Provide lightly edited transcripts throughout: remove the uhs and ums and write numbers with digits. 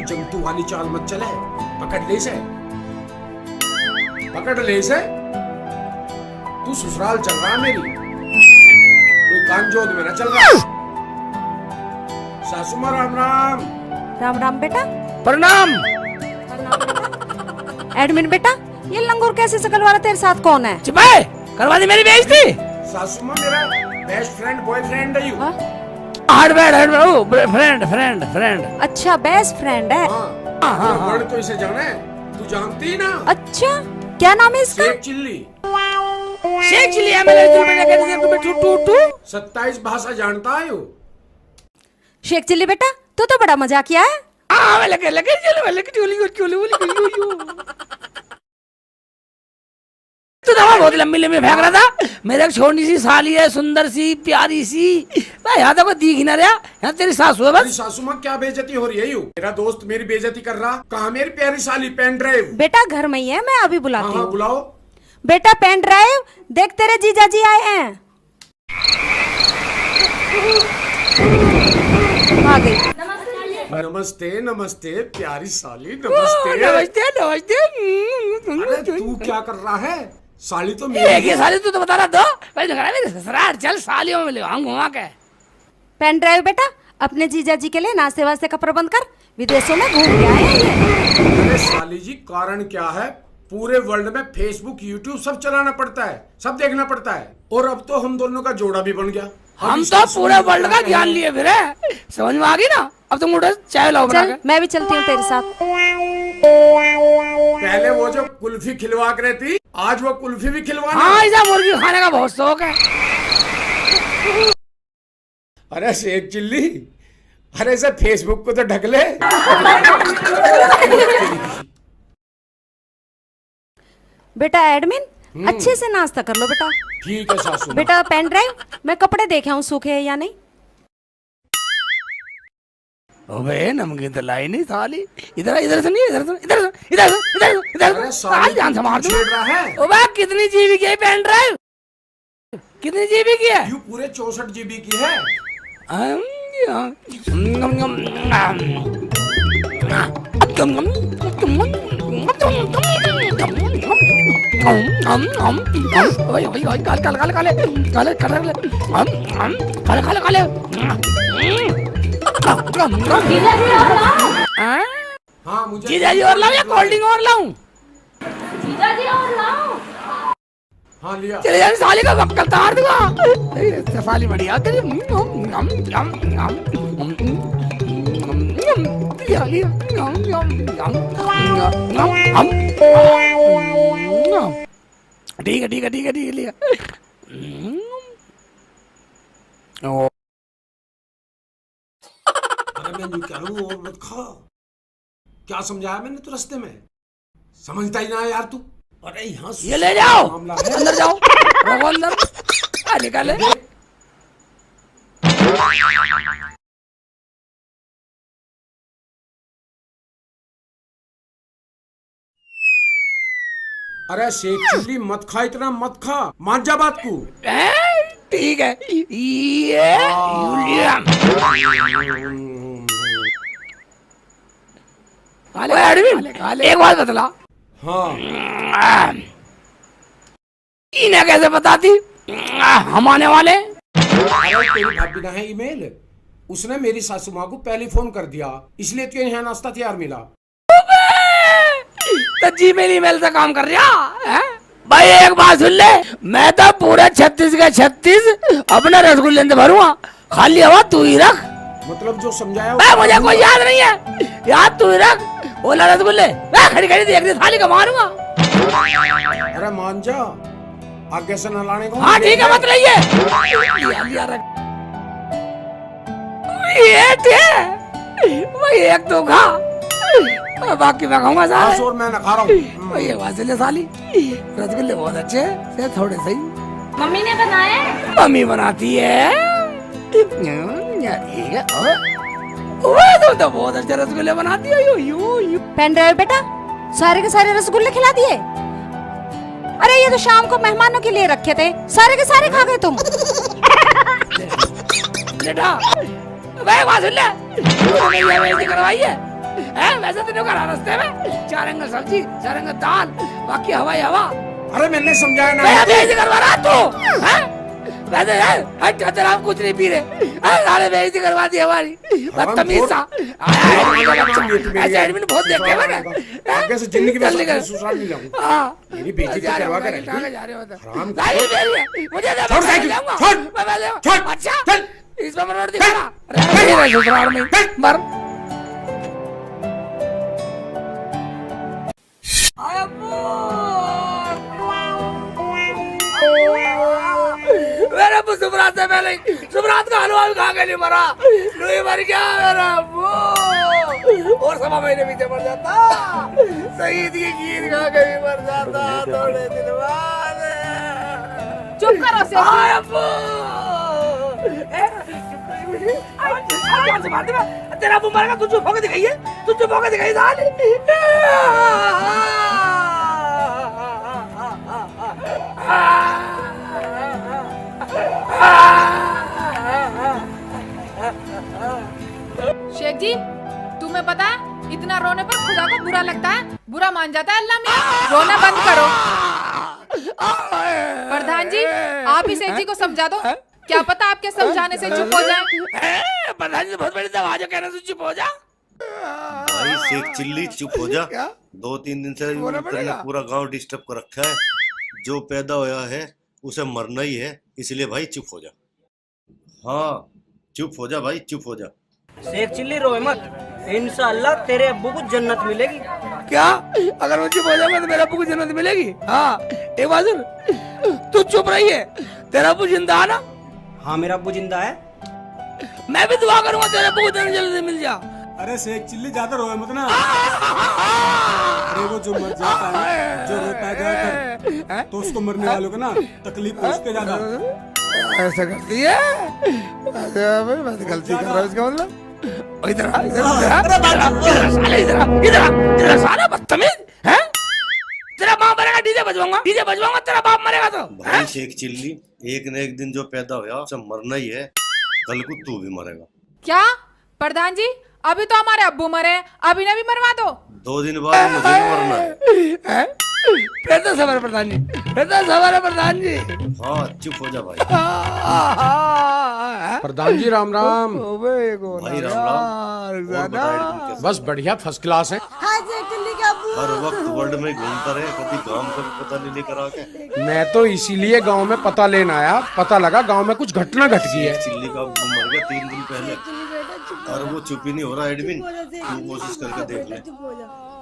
जंतु वाली चाल मत चले। पकड़ ले इसे, पकड़ ले इसे। तू ससुराल चल रहा है मेरी, कोई कानजोद में न चल रहा। सासू माँ राम राम। राम राम बेटा। प्रणाम। एडमिन बेटा, ये लंगूर कैसे शकल वाला तेरे साथ कौन है? चिपाए करवा दी मेरी बेइज्जती। सासू माँ मेरा बेस्ट फ्रेंड बॉयफ्रेंड है यू। फ्रेंड। अच्छा बेस्ट फ्रेंड है। हाँ, वर्ण तो इसे जाना है, तू जानती ना। अच्छा क्या नाम है इसका? शेख चिल्ली। शेख चिल्ली MLA 27 भाषा जानता है यू। शेख चिल्ली बेटा, तू तो बड़ा मजाकिया है। तू दवा बहुत लंबी लंबी फेंक रहा था। मेरे एक छोटी सी साली है, सुंदर सी प्यारी सी। यहाँ तो कोई दिख ही ना रहा। यहाँ तेरी सासू है बस। सासू माँ क्या बेइज्जती हो रही है यू? मेरा दोस्त मेरी बेइज्जती कर रहा। कहाँ मेरी प्यारी साली? Pen drive. बेटा घर में ही है, मैं अभी बुलाती हाँ हूँ। बुलाओ। बेटा पेन ड्राइव देख, तेरे जीजा जी आए हैं। आ गई। नमस्ते नमस्ते प्यारी साली, नमस्ते। नमस्ते। अरे तू क्या कर रहा है? साली तो ये मेरी है। साली तू तो बता रहा दो। पहले लगा मेरे ससुराल चल सालियों में मिले हम घुमा के। पेन ड्राइव बेटा, अपने जीजा जी के लिए नाश्ते वास्ते का प्रबंध कर, विदेशों में घूम के आए हैं ये। अरे साली जी कारण क्या है? पूरे वर्ल्ड में फेसबुक यूट्यूब सब चलाना पड़ता है, सब देखना पड़ता है। और अब तो हम दोनों का जोड़ा भी बन गया। हम तो पूरे वर्ल्ड का ध्यान लिए फिर समझ में आ गई ना। अब तुम उठो चाय लाओ बना चल के। मैं भी चलती हूँ तेरे साथ। पहले वो जो कुल्फी खिलवा कर रहती, आज वो कुल्फी भी खिलवाना। हाँ ऐसा मुर्गी खाने का बहुत शौक है। अरे शेख चिल्ली, अरे इसे फेसबुक को तो ढक ले। बेटा एडमिन अच्छे से नाश्ता कर लो बेटा। ठीक है सासू माँ। बेटा पेन ड्राइव, मैं कपड़े देखे हूँ सूखे हैं या नहीं। ओबे नमकीन तो लाई नहीं साली। इधर इधर से नहीं, इधर से इधर से इधर से इधर से इधर अरे से साली ध्यान से मार दूं। छेड़ रहा है। ओबे कितनी जीबी की है पेन ड्राइव? कितनी जीबी की है? यू पूरे 64 GB की है। हाँ मुझे जीजाजी और लाऊं या कोल्ड ड्रिंक और लाऊं? हाँ लिया। चले जाने साली का वक्कल तार दूंगा। साली बढ़िया तेरी। ठीक है ठीक है ठीक है ठीक है लिया। अरे मैं यूं कह रहा हूँ और मत खा। क्या समझाया मैंने तो रास्ते में? समझता ही ना है यार तू। अरे यहाँ ये ले जाओ, मामला है। अंदर जाओ, रखो अंदर। निकाले। अरे शेख चिल्ली मत खा, इतना मत खा, मान जा बात को। ठीक है ये एक बात बतला। हाँ इन्हें कैसे बताती हम आने वाले? अरे तेरी भाभी का है ईमेल, उसने मेरी सासू माँ को पहले फोन कर दिया, इसलिए तो यहाँ नाश्ता तैयार मिला। तो जी मेरी ईमेल से काम कर रहा है भाई। एक बात सुन ले, मैं तो पूरे 36 के 36 अपने रसगुल्ले से भरूंगा। खाली हवा तू ही रख। मतलब जो समझाया मुझे कोई याद नहीं है, याद तू ही रख। बोला रसगुल्ले खड़ी खड़ी देख रही थाली का मारूंगा। अरे मान जा, आगे से न लाने को। हाँ ठीक है मत रहिए। वही एक तो खा, बाकी मैं खाऊंगा सारे। और मैं न खा रहा हूँ। ये वाले साली रसगुल्ले बहुत अच्छे से थोड़े सही। मम्मी ने बनाए। मम्मी बनाती है। तुम तो बहुत अच्छे रसगुल्ले बनाती हो। पेन ड्राइव बेटा, सारे के सारे रसगुल्ले खिला दिए। अरे ये तो शाम को मेहमानों के लिए रखे थे, सारे के सारे खा गए तुम। बेटा भाई बात सुन ले, करवाई है है वैसे तेरे को रास्ते में चार अंगल सब्जी, चार अंगल दाल, बाकी हवा ही हवा। अरे मैंने समझाया ना। मैं बेइज्जती करवा रहा तू हैं? वैसे यार हट हट हम कुछ नहीं पी रहे, सारे बेइज्जती करवा दी हमारी, बदतमीज सा। ऐसे एडमिन बहुत देखे मैंने। आगे से जिंदगी में ससुराल नहीं जाऊंगा। हां मेरी बेइज्जती करवा के रख दी। जा रहे हो तो हराम साइकिल मेरी है, मुझे दे। छोड़ साइकिल, छोड़। मैं ले। छोड़। अच्छा चल। इसमें मैं रोड दिखा रहा ससुराल में मर। मेरा अब्बू सुबरात से पहले सुबरात का हलवा भी खा के नहीं मरा, लुई मर गया मेरा अब्बू। और 1.5 महीने पीछे मर जाता, शहीद की खीर खा के भी मर जाता थोड़े दिन बाद। चुप करो से। हाय अब्बू तेरा अब्बू मरेगा, तू चुप होकर दिखाइए, तू चुप होकर दिखाइए साली। शेख जी, तुम्हें पता है इतना रोने पर खुदा को बुरा लगता है, बुरा मान जाता है अल्लाह मियां। रोना बंद करो। प्रधान जी, आप ही शेख जी को समझा दो, क्या पता आपके समझाने से चुप हो जाए। प्रधान जी बहुत बड़ी दवा जो कहना से चुप हो जा। भाई शेख चिल्ली चुप हो जा। 2-3 दिन से तेने पूरा गांव डिस्टर्ब कर रखा है। जो पैदा होया है उसे मरना ही है, इसलिए भाई चुप हो जा। हाँ चुप हो जा भाई, चुप हो जा। शेख चिल्ली रोए मत, इंशाअल्लाह तेरे अब्बू को जन्नत मिलेगी। क्या अगर मैं चुप हो जाऊंगा तो मेरे अब्बू को जन्नत मिलेगी? हाँ एक बात सुन, तू चुप रही है, तेरा अब्बू जिंदा है ना? हाँ मेरा अब्बू जिंदा है। मैं भी दुआ करूंगा तेरे अब्बू को जन्नत जल्दी मिल जा। अरे शेख चिल्ली ज्यादा रोए मत ना। अरे वो जो मर जाता है, जो रोता है जाकर, तो उसको मरने वालों को ना तकलीफ पहुंचते ज्यादा। ऐसा करती है? मैं तो गलती कर रहा हूँ इसका मतलब। इधर आ, इधर साले, इधर साला बदतमीज है। तेरा बाप मरेगा, डीजे बजवाऊंगा, तेरा बाप मरेगा तो। भाई शेख चिल्ली एक न एक दिन जो पैदा होया उसे मरना ही है, कल को तू भी मरेगा। क्या प्रधान जी, अभी तो हमारे अब्बू मरे, अभी ने भी मरवा दो। 2 दिन बाद मुझे भी मरना है। फिर तो सबर प्रधान जी, फिर तो सबर है प्रधान जी। हाँ चुप हो जा भाई। प्रधान जी राम राम। भाई राम राम। और बता एडमिन कैसा? बस बढ़िया, फर्स्ट क्लास है। हर वक्त वर्ल्ड में घूमता रहे, कभी गांव का भी पता नहीं लेकर आके। मैं तो इसीलिए गांव में पता लेने आया, पता लगा गांव में कुछ घटना घट गई है। चिल्ली का अब्बू मर गया 3 दिन पहले, और वो चुप ही नहीं हो रहा एडमिन। तू कोशिश करके देख ले।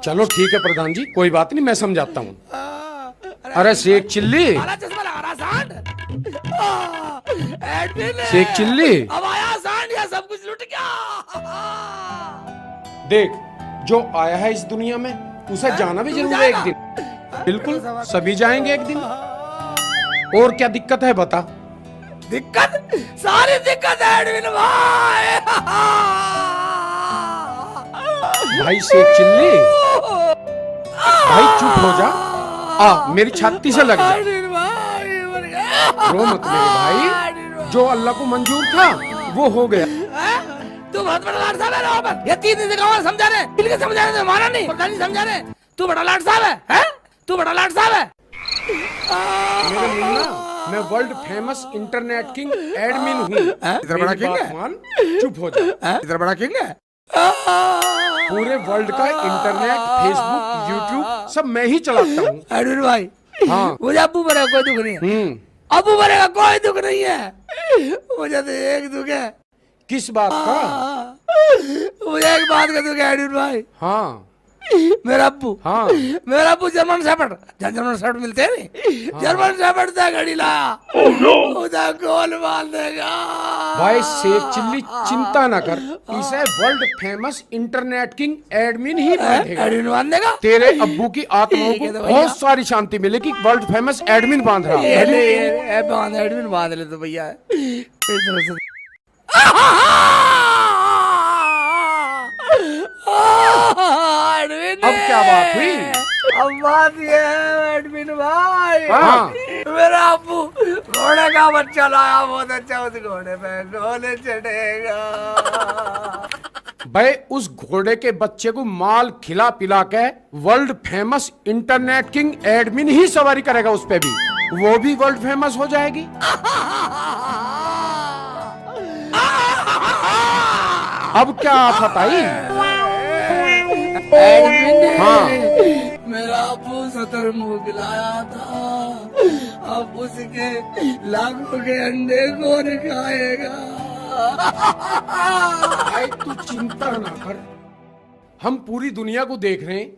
चलो ठीक है प्रधान जी, कोई बात नहीं, मैं समझाता हूँ। अरे शेख चिल्ली, चश्मा लगा रहा सांड। एडमिन शेख चिल्ली, अब आया सांड या सब कुछ लुट गया। देख जो आया है इस दुनिया में उसे जाना भी जरूर है एक दिन। बिल्कुल सभी जाएंगे एक दिन। और क्या दिक्कत है बता। दिक्कत, सारी दिक्कत है एडमिन भाई। भाई शेख चिल्ली, भाई चुप हो जा। मेरी छाती से लग जा। रो मत मेरे भाई, जो अल्लाह को मंजूर था वो हो गया। तू बहुत बड़ा लाट साहब है ना पर। ये 3 दिन से गाँव समझा रहे, इनके समझाने से हमारा नहीं, प्रधान जी समझा रहे। तू बड़ा लाट साहब है? तू बड़ा लाट साहब है? मेरे मुन्ना, मैं world famous internet king admin हूँ। इधर बड़ा किंग है? चुप हो जा। इधर बड़ा किंग है? पूरे वर्ल्ड का इंटरनेट, फेसबुक, यूट्यूब सब मैं ही चलाता हूँ। एडमिन भाई, हाँ मुझे अब्बू मरेगा कोई दुख नहीं है। अब्बू मरेगा कोई दुख नहीं है, मुझे तो एक दुख है। किस बात का? मुझे एक बात का दुख है एडमिन भाई। हाँ मेरा अब्बू, हाँ मेरा अब्बू जर्मन शेफर्ड, जर्मन शेफर्ड मिलते हैं नहीं, जर्मन शेफर्ड से घड़ी लाया। उधर गोल मार देगा। भाई शेख चिल्ली चिंता ना कर, इसे world famous internet king admin ही बांधेगा। एडमिन बांध देगा? तेरे अब्बू की आत्माओं को बहुत सारी शांति मिलेगी। वर्ल्ड फेमस एडमिन बांध रहा है। एडमिन बांध ले तो भैया। अब क्या बात हुई? अब बात ये है एडमिन भाई, हाँ। मेरा अब्बू घोड़े का बच्चा लाया, बहुत अच्छा, उस घोड़े पे घोड़े चढ़ेगा। भाई उस घोड़े के बच्चे को माल खिला पिला के world famous internet king admin ही सवारी करेगा उस पे भी, वो भी वर्ल्ड फेमस हो जाएगी। अब क्या आफत आई? हाँ मेरा अबू सतर मुंह खिलाया था, अब उसके लाखों के अंडे कौन खाएगा? भाई तू चिंता ना कर, हम पूरी दुनिया को देख रहे हैं,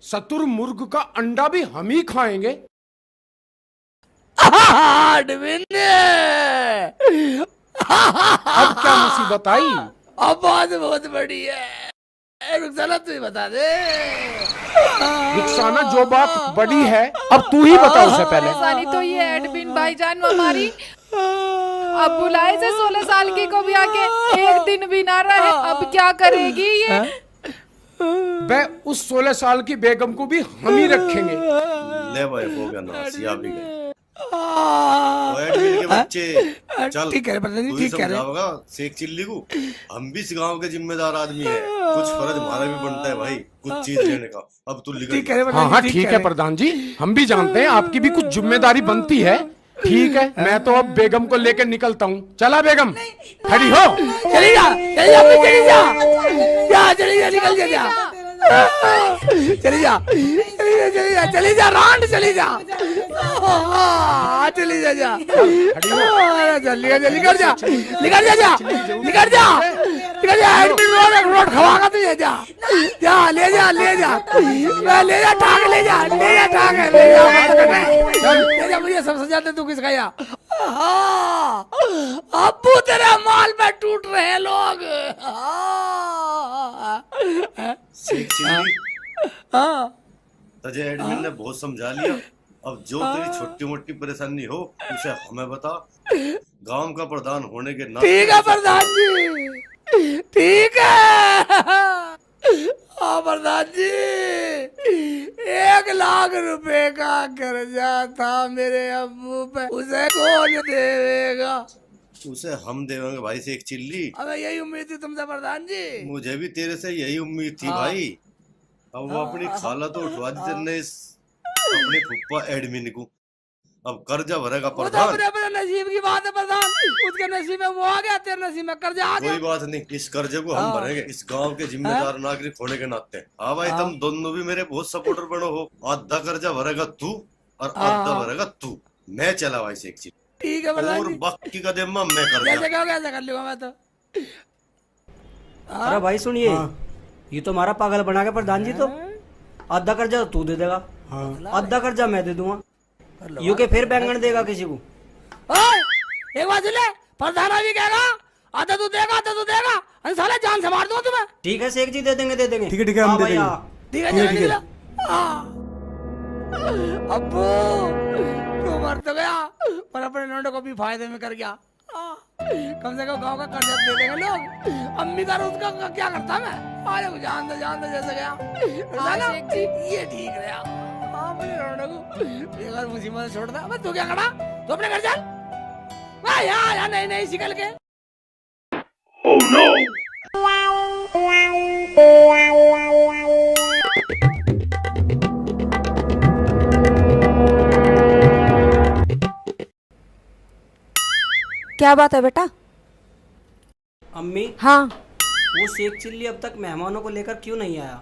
शतुरमुर्ग का अंडा भी हम ही खाएंगे। अब क्या मुसीबत आई? अब बात बहुत बड़ी है, रुखसाना तू ही बता दे। रुखसाना जो बात बड़ी है अब तू ही बता उसे पहले। साली तो ये एडमिन भाईजान हमारी अब बुलाए से 16 साल की को भी आके एक दिन भी ना रहे, अब क्या करेगी ये? बे उस 16 साल की बेगम को भी हम ही रखेंगे। ले भाई हो गया ना, सिया भी गए। वो एडमिन के बच्चे चल, ठीक है प्रधान जी, तू ही ठीक कह रहे हैं। समझाओगा शेख चिल्ली को। हम भी इस गांव के जिम्मेदार आदमी है, कुछ फर्ज हमारा भी बनता है भाई कुछ चीज लेने का। अब तू लिख ठीक कह रहे हैं हाँ प्रधान हाँ जी, ठीक कह है रहे प्रधान जी, हम भी जानते हैं आपकी भी कुछ जिम्मेदारी बनती है। ठीक है, मैं तो अब बेगम को लेकर निकलता हूँ। चला बेगम, खड़ी हो। हैं। चली जा, चली जा, चली जा, जा चली जा, निकल जा, चली जा, चली जा, चली जा, चली जा, रांड चली जा, चली जा, जा जल्दी जल्दी कर जा, निकल जा, जा निकल जा, निकल जा, एडमिन रोड खवागा तुझे, जा जा, ले जा, ले जा, ले जा टांग, ले जा, ले जा टांग, ले जा, मुझे सब सजाते तू किसका या? अब्बू तेरे माल पे टूट रहे हैं लोग। शेख चिल्ली तुझे एडमिन ने बहुत समझा लिया। अब जो तेरी छोटी मोटी परेशानी हो उसे हमें बता, गांव का प्रधान होने के नाते। ठीक है प्रधान जी, ठीक है। हाँ प्रधान जी, 1 लाख रुपए का कर्जा था मेरे अब्बू पे, उसे कौन देगा? उसे हम देंगे भाई शेख चिल्ली। अबे यही उम्मीद थी तुमसे प्रधान जी। मुझे भी तेरे से यही उम्मीद थी भाई। अब वो अपनी खाला तो उठवा दी तेरे इस अपने फुप्पा एडमिन को, अब कर्जा भरेगा वो तो प्रधान। अपने अपने नसीब की बात है प्रधान, उसके नसीब में वो आ गया, तेरे नसीब में कर्जा आ गया। कोई बात नहीं, इस कर्जे को हम भरेंगे इस गांव के जिम्मेदार नागरिक होने के नाते। हाँ भाई, तुम दोनों भी मेरे बहुत सपोर्टर बनो हो। आधा कर्जा भरेगा तू और आधा भरेगा तू। मैं चला भाई शेख चिल्ली, ठीक है प्रधान और जी, बाकी का देम्मा मैं कर जैसे दिया। कहोगे ऐसा कर लूंगा मैं तो। अरे भाई सुनिए, ये तो हमारा पागल बना के प्रधान जी, तो आधा कर्जा तू दे देगा, आधा कर्जा मैं दे दूंगा, यू के फिर बैंगन देगा किसी को। ओए, एक बात सुन ले, प्रधान अभी कहेगा आधा तू देगा, आधा तू देगा, अरे साला जान से मार दूंगा तुम्हें। ठीक है शेख जी, दे देंगे, दे देंगे। ठीक है, ठीक है, हम हाँ दे भाई, देंगे। हाँ। ठीक है, चलो निकलो। अब्बू तू मर तो गया पर अपने नोटों को भी फायदे में कर गया। कम से कम गांव का कर्जा दे देंगे लोग। अम्मी का रोज का क्या करता मैं? अरे जान दे जैसे गया। साला, ये ठीक रहा। हाँ मुझे नोटों को बेकार मुसीबत में छोड़ दे। अब तू क्या करा? तू अपने घर चल। वाह यार नहीं नहीं निकल के। क्या बात है बेटा? अम्मी, हाँ वो शेख चिल्ली अब तक मेहमानों को लेकर क्यों नहीं आया?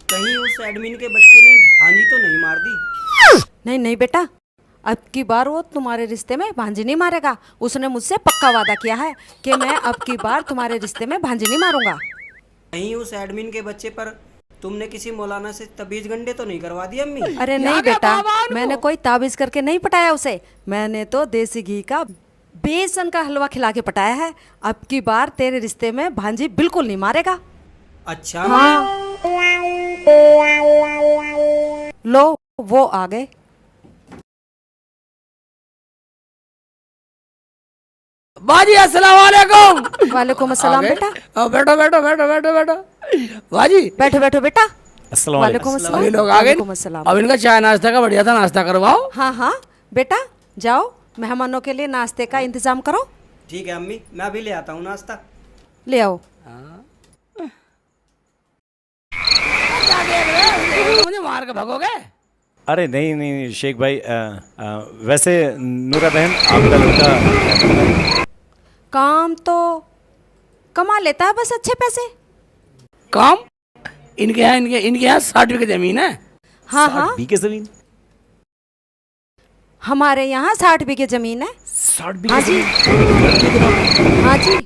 कहीं उस एडमिन के बच्चे ने भांजी तो नहीं मार दी? नहीं नहीं बेटा, अब की बार वो तुम्हारे रिश्ते में भांजी नहीं मारेगा। उसने मुझसे पक्का वादा किया है कि मैं अब की बार तुम्हारे रिश्ते में भांजी नहीं मारूंगा। कहीं उस एडमिन के बच्चे पर तुमने किसी मौलाना से तबीज गंडे तो नहीं करवा दी अम्मी? अरे नहीं बेटा, मैंने कोई ताबीज करके नहीं पटाया उसे। मैंने तो देसी घी का बेसन का हलवा खिला के पटाया है। अब की बार तेरे रिश्ते में भांजी बिल्कुल नहीं मारेगा। अच्छा। हाँ लो वो आ गए। बाजी अस्सलाम वालेकुम। वालेकुम अस्सलाम बेटा। बैठो बैठो बैठो बैठो बैठो। बाजी बैठो बैठो बेटा। अस्सलाम वालेकुम अस्सलाम। अभी लोग आ गए। वालेकुम अस्सलाम। अब इनका चाय नाश्ता का बढ़िया था नाश्ता करवाओ। हाँ हाँ बेटा, जाओ मेहमानों के लिए नाश्ते का इंतजाम करो। ठीक है अम्मी, मैं अभी ले आता हूँ नाश्ता। ले आओ। मार के भगोगे? अरे नहीं नहीं शेख भाई, वैसे नूरा बहन आपका लड़का काम तो कमा लेता है, बस अच्छे पैसे। काम? इनके यहाँ 60 बीघे जमीन है। हाँ हाँ, 60 बीघे जमीन? हमारे यहाँ 60 बीघे जमीन है। 60 हाँ बीघे? जी, हाँ जी।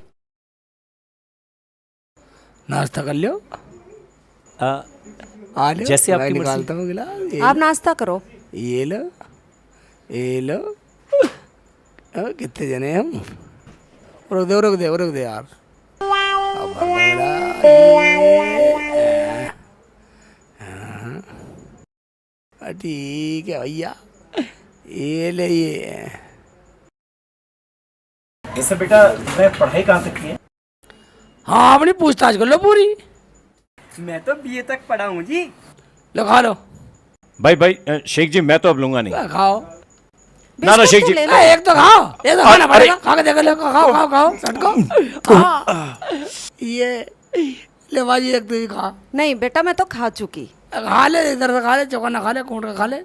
नाश्ता कर लो। आ लो, जैसे आपकी मैं मर्जी। निकालता हूँ गिलास। ये आप नाश्ता करो। ये लो, ये लो। कितने जने हम? रुक दे यार। अब भर दो गिलास। ठीक है भैया, ये ले ये। जैसे बेटा मैं पढ़ाई कहाँ तक की है? हाँ, अपनी पूछताछ कर लो पूरी। मैं तो बीए तक पढ़ा हूँ जी। लो खा लो। भाई शेख जी मैं तो अब लूंगा नहीं। खाओ। ना बिस्कुट शेख तो जी। ले लो। एक तो खाओ, एक तो खाना अरे- पड़ेगा। खा के देखो, लो खाओ सटको। ये ले बाजी, एक तू ही खा। नहीं बेटा, मैं तो खा चुकी। खा ले, इधर से खा ले, चौकाना खा ले, कूट का खा ले।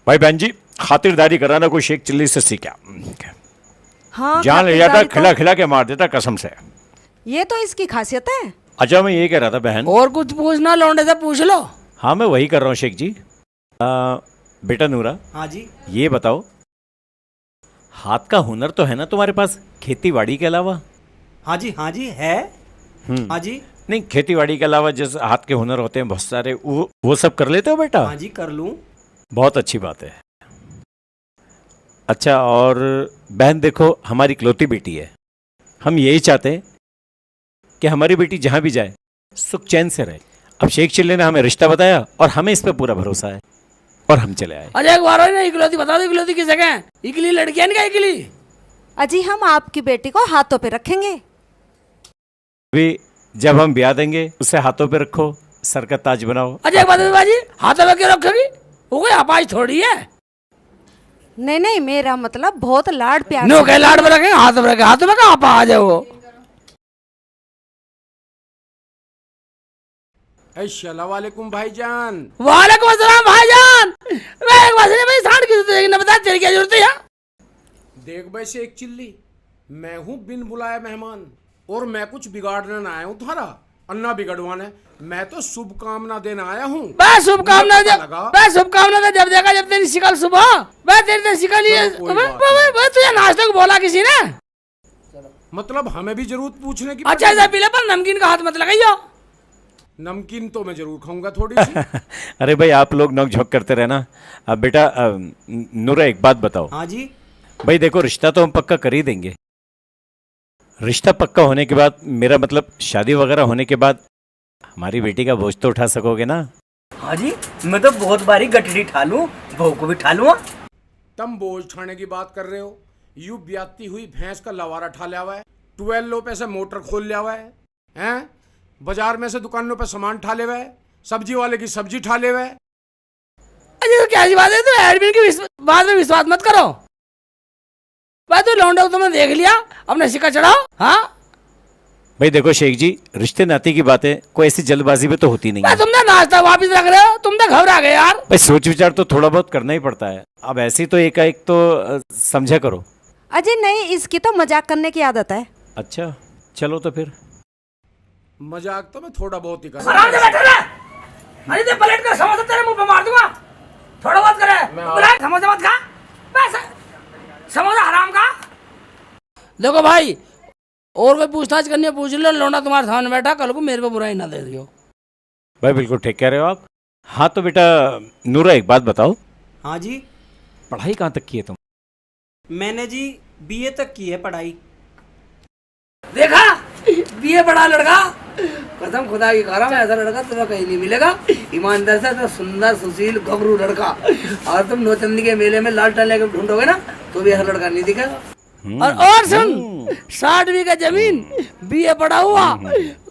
भाई बहन जी खातिरदारी कराना कोई शेख चिल्ली से सीखा। हाँ, जान ले जाता, खातिरदारी खिला खिला के मार देता कसम से। ये तो इसकी खासियत है। अच्छा मैं ये कह रहा था बहन। और कुछ पूछना लौंडे से पूछ लो। हाँ मैं वही कर रहा हूँ शेख जी। बेटा नूरा, हाँ जी। ये बताओ हाथ का हुनर तो है ना तुम्हारे पास खेती बाड़ी के अलावा? हाँ जी है। हाँ जी। नहीं खेती बाड़ी के अलावा जैसे हाथ के हुनर होते हैं बहुत सारे, वो सब कर लेते हो बेटा? हाँ जी कर लूँ। बहुत अच्छी बात है। अच्छा और बहन देखो हमारी इकलौती बेटी है, हम यही चाहते हैं कि हमारी बेटी जहाँ भी जाए सुख चैन से रहे। अब शेख चिल्ले ने हमें रिश्ता बताया और हमें इस पे पूरा भरोसा है और हम चले आए। अरे एक बार हो ना, इकलौती बता दो, इकलौती किस जगह है? इकली लड़की है ना, इकली। अजी हम आपकी बेटी को हाथों पे रखेंगे। अभी जब हम ब्याह देंगे उसे हाथों पे रखो, सर का ताज बनाओ। अच्छा एक बात है बाजी, हाथों में क्यों रखोगी? वो कोई अपाज थोड़ी है। नहीं नहीं, मेरा मतलब बहुत लाड प्यार नो से। के लाड में रखेंगे, हाथों में रखेंगे, हाथों में कहाँ पा आ जाए वो। अस्सलाम वालेकुम भाईजान। वालेकुम अस्सलाम भाईजान। मैं एक बात नहीं, भाई सांड की जरूरत है, न बता तेरी क्या जरूरत है यहाँ? देख वैसे एक चिल्ली, मैं हूँ बिन बुलाए मेहमान और मैं कुछ बिगाड़ने ना आया हूँ तुम्हारा, अन्ना बिगड़वाने। मैं तो शुभकामना देने आया हूँ। बस शुभकामना मुझे दे, पता लगा। बस शुभकामना दे। जब देखा जब तेरी शिकल सुबह, मैं तेरी शिकल ये चलो, कोई बात नहीं। तुझे नाश्ते को बोला किसी ने? मतलब हमें भी जरूर पूछने की अच्छा ऐसा पीले पर नमकीन का हाथ मत लगाइयो। नमकीन तो मैं जरूर खाऊंगा थोड़ी सी। अरे भाई आप लोग नोक झोंक करते रहना। अब बेटा नूरा एक बात बताओ। हाँ जी। भाई देखो रिश्ता तो हम पक्का कर ही देंगे, रिश्ता पक्का होने के बाद मेरा मतलब शादी वगैरह होने के बाद हमारी बेटी का बोझ तो उठा सकोगे ना? हाँ जी, मैं तो बहुत बारी गठड़ी ठा लूँ, बहू को भी ठा लूँगा। तुम बोझ उठाने की बात कर रहे हो? यू ब्याती हुई भैंस का लवारा ठा लिया हुआ है, 12 लो पे से मोटर खोल लिया हुआ है, हैं? बाजार में से दुकानों पे सामान ठा ले हुआ है, सब्जी वाले की सब्जी ठा ले हुआ है। अरे तो क्या बात है, तो एडमिन की बात में विश्वास मत करो। भाई तो लौंडा तुमने देख लिया, अपने सिक्का चढ़ाओ। हाँ भाई देखो शेख जी रिश्ते नाते की बातें कोई ऐसी जल्दबाजी में तो होती नहीं भाई, है। तुमने नाश्ता वापिस रख रहे हो, तुम तो घबरा गए यार। भाई सोच विचार तो थोड़ा बहुत करना ही पड़ता है। अब ऐसी तो एकाएक तो समझा करो। अजी नहीं, इसकी तो मजाक करने की आदत है। अच्छा चलो तो फिर। मजाक तो मैं थोड़ा बहुत ही कर आराम से बैठे रहे। अरे ते प्लेट का समोसा तेरे मुंह पे मार दूंगा। थोड़ा बहुत करे, बुला समोसा मत खा, बस समोसा हराम का। देखो भाई, और कोई पूछताछ करनी है पूछ लो, लौंडा तुम्हारे सामने बैठा, कल को मेरे पे बुराई ना दे दियो। भाई बिल्कुल ठीक कह रहे हो आप। हाँ तो बेटा नूरा एक बात बताओ, हाँ जी। पढ़ाई कहाँ तक की है तुम? मैंने जी बीए तक की है पढ़ाई। देखा, बीए पढ़ा लड़का, कसम खुदा की कह रहा हूं, ऐसा लड़का तुम्हें कहीं नहीं मिलेगा। ईमानदार से तो सुंदर सुशील गबरू लड़का, और तुम नौचंदी के मेले में लालटेन लेके ढूंढोगे ना तो भी ऐसा लड़का नहीं दिखेगा। और सुन, 60 बीघा जमीन, बीए पढ़ा हुआ,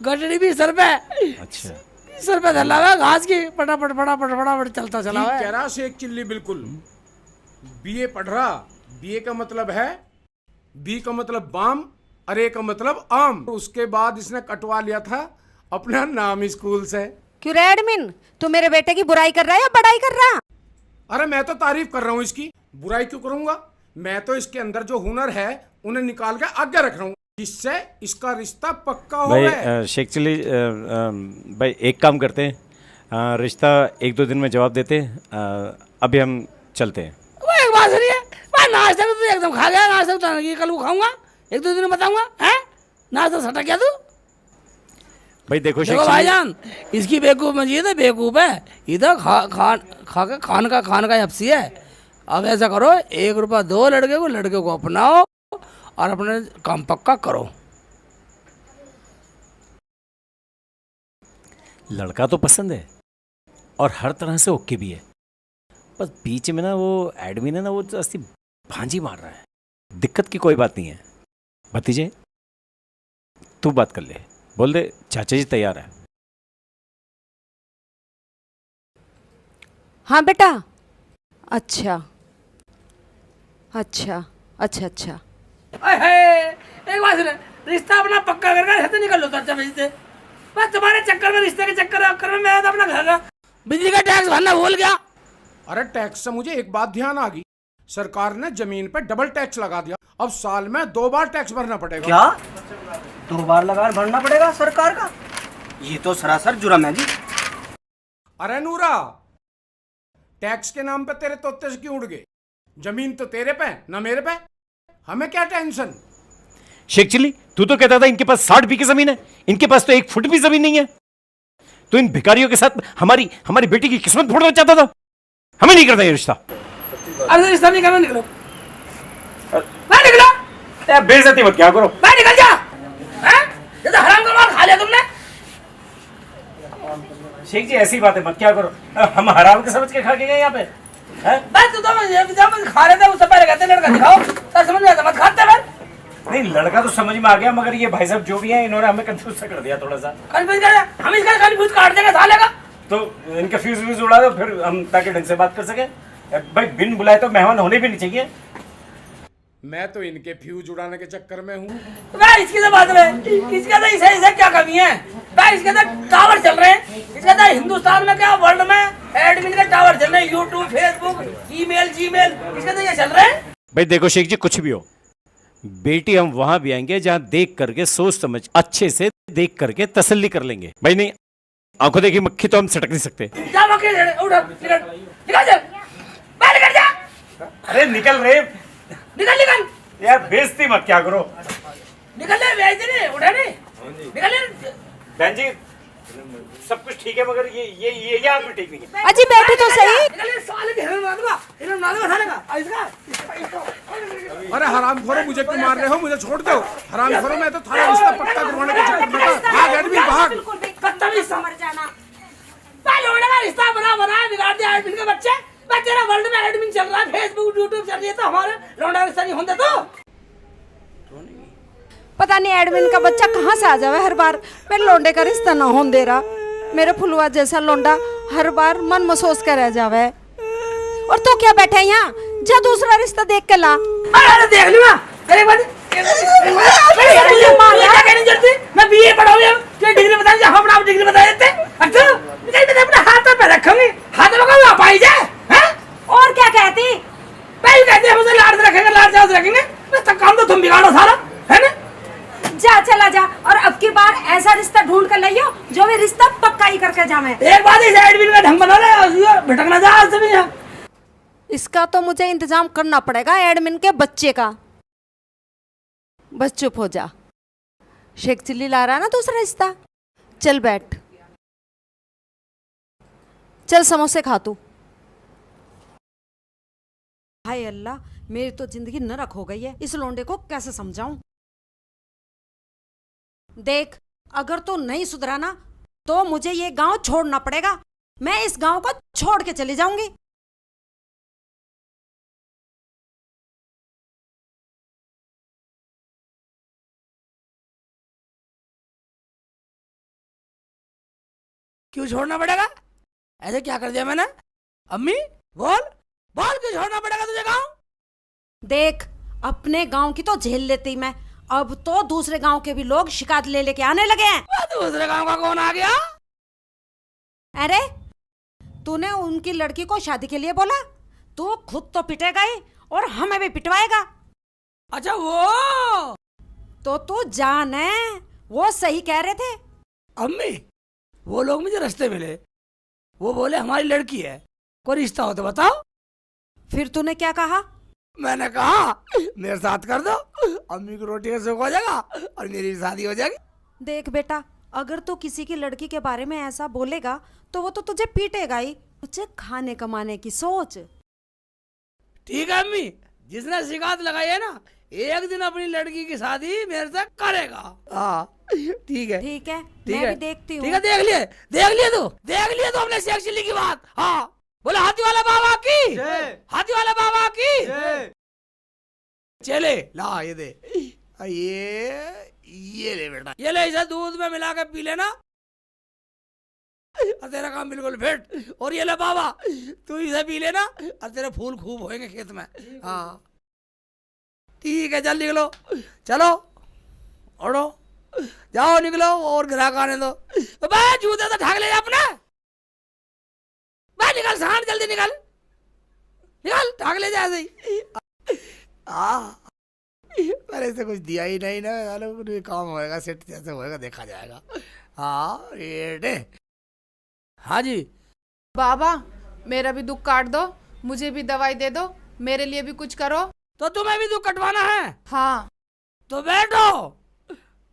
गठड़ी भी सर पे, अच्छा सर पे धला हुआ, घास की फटाफट फटाफट फटाफट चलता चला हुआ कह है। रहा शेख चिल्ली बिल्कुल। बीए पढ़ रहा, बीए का मतलब है, बी का मतलब बाम, अरे का मतलब आम। उसके बाद इसने कटवा लिया था अपना नाम स्कूल से। क्यों रे एडमिन, तू मेरे बेटे की बुराई कर रहा है या बड़ाई कर रहा? अरे मैं तो तारीफ कर रहा हूँ इसकी, बुराई क्यों करूंगा? मैं तो इसके अंदर जो हुनर है उन्हें निकाल के आगे रख रहा हूँ, जिससे इसका रिश्ता पक्का हो भाई गया। शेख चिल्ली भाई एक काम करते हैं, रिश्ता 1-2 दिन में जवाब देते हैं। अभी हम चलते हैं। वो एक बात सुनिए, मैं नाश्ता तो एकदम खा गया, नाश्ता तो नहीं, कल को खाऊंगा, 1-2 दिन में बताऊंगा। हैं नाश्ता सटा क्या तू? भाई देखो शेख देखो चिल्ली, भाईजान, इसकी बेवकूफ मजीद है, बेवकूफ है, इधर खा के खान का हफ्सी है। अब ऐसा करो, 1 रुपया दो लड़के को अपनाओ और अपने काम पक्का करो। लड़का तो पसंद है और हर तरह से ओके भी है, बस बीच में ना वो एडमिन है ना, वो अस्ती भांजी मार रहा है। दिक्कत की कोई बात नहीं है, भतीजे तू बात कर ले, बोल दे चाचा जी तैयार है। हाँ बेटा, अच्छा अच्छा अच्छा अच्छा। एक बात सुने, रिश्ता अपना पक्का करके घर से निकल लो तो अच्छा भेजते। बस तुम्हारे चक्कर में, रिश्ते के चक्कर में मैं तो अपना घर का बिजली का टैक्स भरना भूल गया। अरे टैक्स से मुझे एक बात ध्यान आ गई, सरकार ने जमीन पे डबल टैक्स लगा दिया, अब साल में 2 बार टैक्स भरना पड़ेगा। क्या 2 बार लगान भरना पड़ेगा सरकार का? ये तो सरासर जुर्म है जी। अरे नूरा, टैक्स के नाम पे तेरे तोते से क्यों उड़ गए? जमीन तो तेरे पे ना मेरे पे, हमें क्या टेंशन? शेख चिल्ली, तू तो कहता था इनके पास 60 बीघे जमीन है, इनके पास तो 1 फुट भी जमीन नहीं है। तो इन भिखारियों के साथ हमारी बेटी की किस्मत फोड़ना चाहता था। हमें नहीं करता ये रिश्ता। अरे रिश्ता नहीं करना, निकलो, मैं निकलो। बेइज्जती मत क्या करो, मैं निकल जा। हैं? जैसे हराम का माल खा लिया तुमने। शेख जी ऐसी बातें मत क्या करो, हम हराम के समझ के खा के गए यहाँ पे। बस तू तो खा रहे थे, उससे पहले कहते लड़का दिखाओ, तो समझ में आता, मत खाते फिर। नहीं लड़का तो समझ में आ गया, मगर ये भाई साहब जो भी हैं इन्होंने हमें कंफ्यूज कर दिया थोड़ा सा। कंफ्यूज कर, हम इसका कंफ्यूज काट देंगे साले का। तो इनका फ्यूज उड़ा दो फिर हम, ताकि ढंग से बात कर सके। भाई बिन बुलाए तो मेहमान होने भी नहीं चाहिए। मैं तो इनके फ्यूज उड़ाने के चक्कर में हूँ। भाई इसकी तो बात है, इसका तो इसे क्या कमी है भाई? इसके तो टावर चल रहे हैं, इसका तो हिंदुस्तान में क्या वर्ल्ड में एडमिन के टावर चल रहे हैं, यूट्यूब, फेसबुक, ईमेल, जीमेल, इसके तो ये चल रहे हैं। भाई देखो शेख जी, कुछ भी हो, बेटी हम वहां भी आएंगे जहां देख करके, सोच समझ अच्छे से देख करके तसल्ली कर लेंगे। भाई नहीं, आंखों देखी मक्खी तो हम सटक नहीं सकते। जा मक्खी, उठ, निकल जा, बाहर निकल जा। अरे निकल रहे, निकल यार बेइज्जती मत क्या करो। निकल ले, भेज दे, उठा नहीं, निकल ले। बहन जी सब कुछ ठीक है, मगर ये यहाँ पे ठीक नहीं है। अजी बैठे तो सही। निकल ले, साले के हिरन मार दूंगा साले का। इसका अरे हरामखोरों, मुझे क्यों मार रहे हो? मुझे छोड़ दो हरामखोरों, मैं तो थारा रिश्ता पक्का करवाने के चक्कर में था। भाग एडमिन भाग। बदतमीज समझ जाना, पहले उन्होंने का रिश्ता बना बिगाड़ दिया एडमिन के बच्चे। मैं तेरा वर्ल्ड में एडमिन चल रहा है, फेसबुक, यूट्यूब चल रही है, तो हमारे लौंडा रिश्ता नहीं होता तो। पता नहीं एडमिन का बच्चा कहाँ से आ जावे हर बार, मेरे लोंडे का रिश्ता ना होने दे रहा। मेरे फुलवा जैसा लोंडा हर बार मन महसूस कर रह जावे। और तो क्या बैठा है यहाँ, जा दूसरा रिश्ता देख के ला। अरे देख लूंगा, अरे बात मैं बीए पढ़ा हूँ, डिग्री बता दे, हम आप डिग्री बता देते। अच्छा अपने हाथ पे रखूंगी, हाथ में आप आई जाए। और क्या कहती? भाई कहते हैं मुझे लाड़ से रखेंगे, लाड़ से रखेंगे, बस काम तो तुम बिगाड़ो सारा, है ना? जा चला जा, और अब की बार ऐसा रिश्ता ढूंढ कर लाइयो जो भी रिश्ता पक्का ही करके जावे। एक बात इस एडमिन का ढंग बना ले, भटकना जा आज से भी। इसका तो मुझे इंतजाम करना पड़ेगा, एडमिन के बच्चे का। बस चुप हो जा, शेख चिल्ली ला रहा है ना दूसरा रिश्ता। चल बैठ, चल समोसे खा तू। हाय अल्लाह, मेरी तो जिंदगी नरक हो गई है, इस लोंडे को कैसे समझाऊं? देख, अगर तू नहीं सुधरा ना तो मुझे ये गांव छोड़ना पड़ेगा। मैं इस गांव को छोड़ के चली जाऊंगी। क्यों छोड़ना पड़ेगा? ऐसे क्या कर दिया मैंने? अम्मी बोल बोल, क्यों छोड़ना पड़ेगा तुझे गाँव? देख, अपने गांव की तो झेल लेती मैं, अब तो दूसरे गांव के भी लोग शिकायत ले लेके आने लगे हैं। दूसरे गाँव का कौन आ गया? अरे तूने उनकी लड़की को शादी के लिए बोला? तू खुद तो पिटेगा ही और हमें भी पिटवाएगा। अच्छा वो तो तू जान है, वो सही कह रहे थे। अम्मी, वो लोग मुझे रास्ते मिले, वो बोले हमारी लड़की है, कोई रिश्ता हो तो बताओ। फिर तूने क्या कहा? मैंने कहा मेरे साथ कर दो, अम्मी की रोटी का सुख हो जाएगा और मेरी भी शादी हो जाएगी। देख बेटा, अगर तू किसी की लड़की के बारे में ऐसा बोलेगा तो वो तो तुझे पीटेगा ही। तुझे खाने कमाने की सोच। ठीक है अम्मी, जिसने शिकायत लगाई है ना, एक दिन अपनी लड़की की शादी मेरे से करेगा। हाँ ठीक है, ठीक है, ठीक मैं है, भी देखती हूँ। ठीक है, देख लिए तो अपने शेख चिल्ली की बात। हाँ बोले हाथी वाला बाबा की, हाथी वाला बाबा की। चले ला ये दे, ये ले बेटा, ये ले, इसे दूध में मिला के पी लेना और तेरा काम बिल्कुल फिट। और ये ले बाबा, तू इसे पी लेना और तेरे फूल खूब होएंगे खेत में। हाँ ठीक है, चल निकलो, चलो ओढ़ो, जाओ निकलो और ग्राहक आने दो। तो भाई जूते तो ढाक ले जा अपने, भाई निकल सांड, जल्दी निकल, निकल ढाक ले जा ऐसे ही। पर ऐसे कुछ दिया ही नहीं ना, सालों काम होएगा, सेट जैसे होएगा देखा जाएगा। हाँ ये हाँ जी बाबा, मेरा भी दुख काट दो, मुझे भी दवाई दे दो, मेरे लिए भी कुछ करो। तो तुम्हें भी दुख कटवाना है? हाँ। तो बैठो,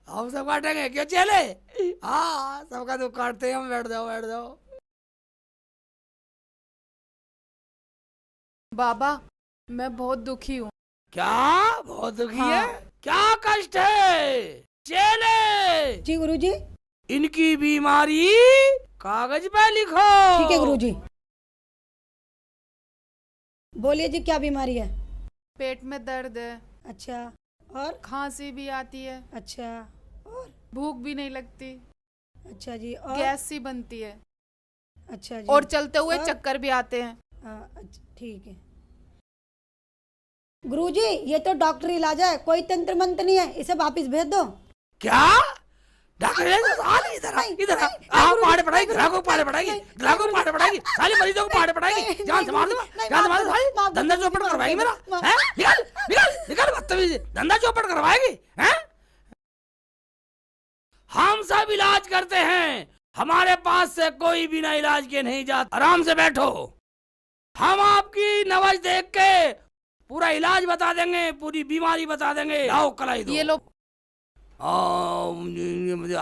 हम सब काटेंगे, क्यों चले? हाँ सबका दुख काटते हैं हम, बैठ जाओ बैठ जाओ। बाबा मैं बहुत दुखी हूँ। क्या बहुत दुखी हाँ। है? क्या कष्ट है? चले जी गुरुजी। इनकी बीमारी कागज पे लिखो। ठीक है गुरुजी। बोलिए जी, क्या बीमारी है? पेट में दर्द है। अच्छा, और? खांसी भी आती है। अच्छा, और? भूख भी नहीं लगती। अच्छा जी, और? गैस सी बनती है। अच्छा जी, और चलते हुए और? चक्कर भी आते हैं। अच्छा, ठीक है गुरुजी, ये तो डॉक्टरी इलाज है, कोई तंत्र मंत्र नहीं है, इसे वापिस भेज दो। क्या डॉक्टर इधर इधर पाड़े पड़ाएगी, ग्राहकों को पाड़े पड़ाएगी, ग्राहकों को पाड़े पड़ाएगी, सारे मरीजों को पाड़े पड़ाएगी, जान से मार दूंगा, जान से मार दूंगा, धंधा चौपट करवाएगी मेरा, हैं? निकल निकल निकल बदतमीज, धंधा चौपट करवाएगी, हैं? हम सब इलाज करते हैं, हमारे पास से कोई बिना इलाज के नहीं जाता। आराम से बैठो, हम आपकी नवज देख के पूरा इलाज बता देंगे, पूरी बीमारी बता देंगे। लाओ कलाई दो। ये लो। मुझे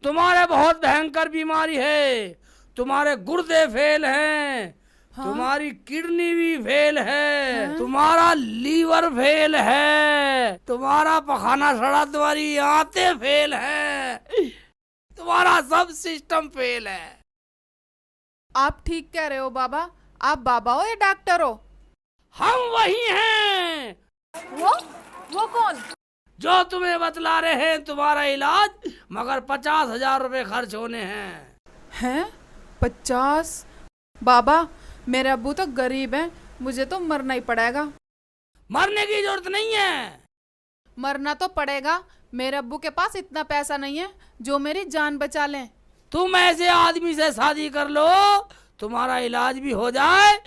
तुम्हारे बहुत भयंकर बीमारी है, तुम्हारे गुर्दे फेल हैं, हाँ? तुम्हारी किडनी भी फेल है, हाँ? तुम्हारा लीवर फेल है, तुम्हारा पखाना सड़ा, तुम्हारी आंतें फेल है, तुम्हारा सब सिस्टम फेल है। आप ठीक कह रहे हो बाबा। आप बाबा हो या डॉक्टर हो? हम वही हैं। वो कौन? जो तुम्हें बतला रहे हैं तुम्हारा इलाज, मगर 50,000 रुपए खर्च होने हैं। हैं? 50? बाबा मेरे अब्बू तो गरीब हैं, मुझे तो मरना ही पड़ेगा। मरने की जरूरत नहीं है। मरना तो पड़ेगा, मेरे अब्बू के पास इतना पैसा नहीं है जो मेरी जान बचा लें। तुम ऐसे आदमी से शादी कर लो, तुम्हारा इलाज भी हो जाए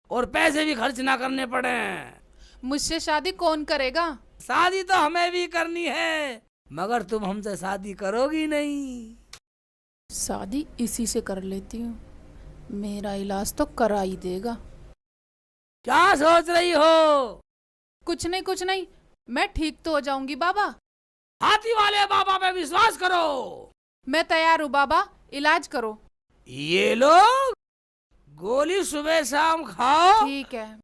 और पैसे भी खर्च ना करने पड़े। मुझसे शादी कौन करेगा? शादी तो हमें भी करनी है, मगर तुम हमसे शादी करोगी नहीं। शादी इसी से कर लेती हूँ, मेरा इलाज तो करा ही देगा। क्या सोच रही हो? कुछ नहीं, मैं ठीक तो हो जाऊंगी बाबा। हाथी वाले बाबा पे विश्वास करो। मैं तैयार हूँ बाबा, इलाज करो। ये लो गोली सुबह शाम खाओ, ठीक है।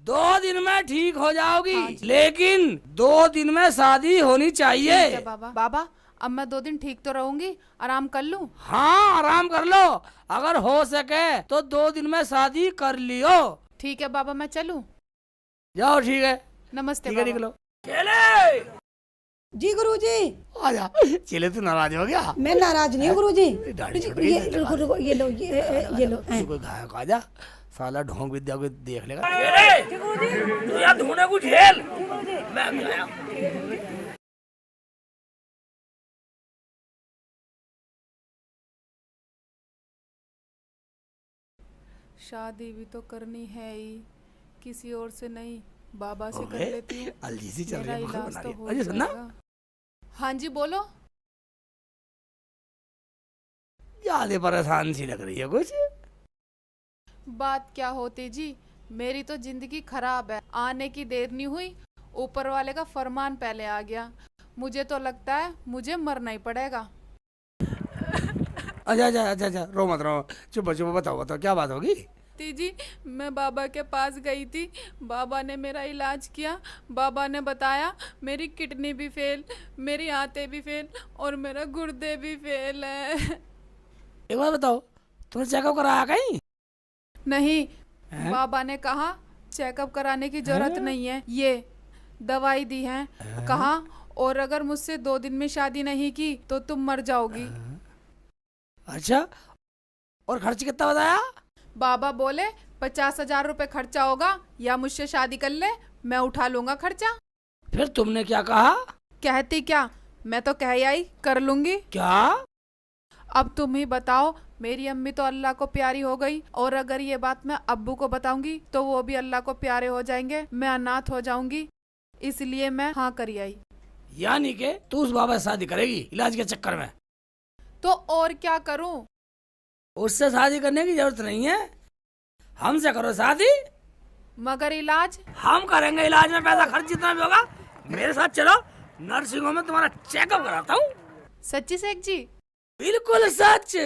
2 दिन में ठीक हो जाओगी। हाँ, लेकिन 2 दिन में शादी होनी चाहिए। ठीक है बाबा। बाबा अब मैं 2 दिन ठीक तो रहूंगी, आराम कर लूं? हाँ आराम कर लो, अगर हो सके तो 2 दिन में शादी कर लियो। ठीक है बाबा, मैं चलूं? जाओ ठीक है। नमस्ते। ठीक है, निकलो। चले जी गुरुजी। आजा। चले तू नाराज हो गया? मैं नाराज नहीं हूँ गुरुजी। ये लो ये लो। कोई गायक आजा, साला ढोंग विद्या को देख लेगा। तू यहाँ ढूंढे कुछ झेल, मैं शादी भी तो करनी है ही, किसी और से नहीं, बाबा से कर ओए, लेती हूँ। अलजी सी चल मेरा रही है, मक्खन इलाज बना तो रही है। हो अजय सुनना, जाएगा। हाँ जी बोलो। ज्यादा परेशान सी लग रही है कुछ। बात क्या होती जी, मेरी तो जिंदगी खराब है, आने की देर नहीं हुई, ऊपर वाले का फरमान पहले आ गया। मुझे तो लगता है मुझे मरना ही पड़ेगा। अच्छा अच्छा अच्छा अच्छा, रो मत रो, चुप चुप, बताओ बताओ क्या बात होगी। जी मैं बाबा के पास गई थी, बाबा ने मेरा इलाज किया। बाबा ने बताया मेरी किडनी भी फेल, मेरी आंतें भी फेल और मेरा गुर्दे भी फेल है। एक बात बताओ, तुमने चेकअप कराया कहीं? नहीं, हैं? बाबा ने कहा चेकअप कराने की जरूरत नहीं है, ये दवाई दी है, कहा और अगर मुझसे 2 दिन में शादी नहीं की तो तुम मर जाओगी। अच्छा, और खर्च कितना बताया? बाबा बोले 50,000 रुपए खर्चा होगा, या मुझसे शादी कर ले, मैं उठा लूंगा खर्चा। फिर तुमने क्या कहा? कहती क्या, मैं तो कह आई कर लूंगी। क्या? अब तुम ही बताओ, मेरी अम्मी तो अल्लाह को प्यारी हो गई, और अगर ये बात मैं अब्बू को बताऊंगी तो वो भी अल्लाह को प्यारे हो जाएंगे, मैं अनाथ हो जाऊंगी, इसलिए मैं हाँ करी आई। यानी कि तू उस बाबा से शादी करेगी इलाज के चक्कर में? तो और क्या करूं? उससे शादी करने की जरूरत नहीं है, हमसे करो शादी, मगर इलाज? हम करेंगे इलाज में पैसा खर्च जितना भी होगा। मेरे साथ चलो, नर्सिंग होम में तुम्हारा चेकअप कराता हूँ। सच्ची शेख जी? बिल्कुल सच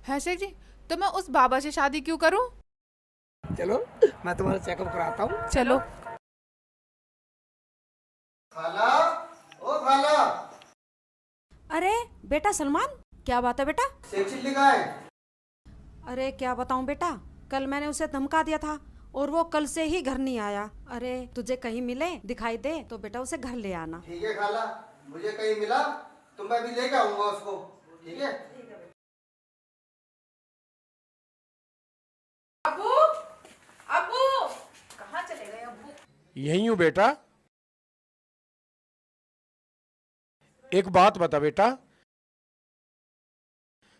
है शेख जी, तो मैं उस बाबा से शादी क्यों करूं? चलो, मैं तुम्हारा चेकअप कराता हूँ। चलो। खाला, ओ खाला, अरे बेटा सलमान, क्या बात है बेटा? शेख चिल्ली कहाँ है? अरे क्या बताऊं बेटा, कल मैंने उसे धमका दिया था और वो कल से ही घर नहीं आया। अरे तुझे कहीं मिले दिखाई दे तो बेटा उसे घर ले आना। ठीक है खाला, मुझे कहीं मिला तो मैं भी लेके आऊंगा उसको, ठीक है? अब्बू, अब्बू, कहाँ चले गए अब्बू? यही हूं बेटा। एक बात बता बेटा,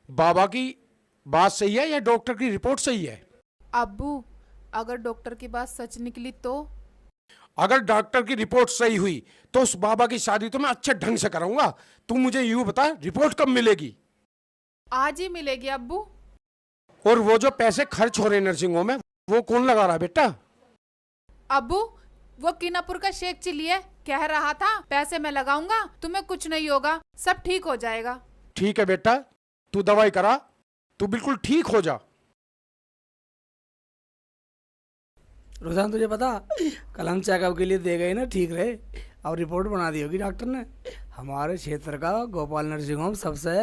बाबा की बात सही है या डॉक्टर की रिपोर्ट सही है? अब्बू, अगर डॉक्टर की बात सच निकली तो? अगर डॉक्टर की रिपोर्ट सही हुई तो उस बाबा की शादी तो मैं अच्छे ढंग से कराऊंगा। तू मुझे यूं बता, रिपोर्ट कब मिलेगी? आज ही मिलेगी अब्बू। और वो जो पैसे खर्च हो रहे हैं नर्सिंग होम में, वो कौन लगा रहा है बेटा? अब्बू, वो कीनापुर का शेख चिल्ली है, कह रहा था पैसे मैं लगाऊंगा, तुम्हें कुछ नहीं होगा, सब ठीक हो जाएगा। ठीक है बेटा, तू दवाई करा, तू बिल्कुल ठीक हो जा। रोजान तुझे पता, कल हम चेकअप के लिए दे गए ना, ठीक रहे, और रिपोर्ट बना दी होगी डॉक्टर ने। हमारे क्षेत्र का गोपाल नर्सिंग होम सबसे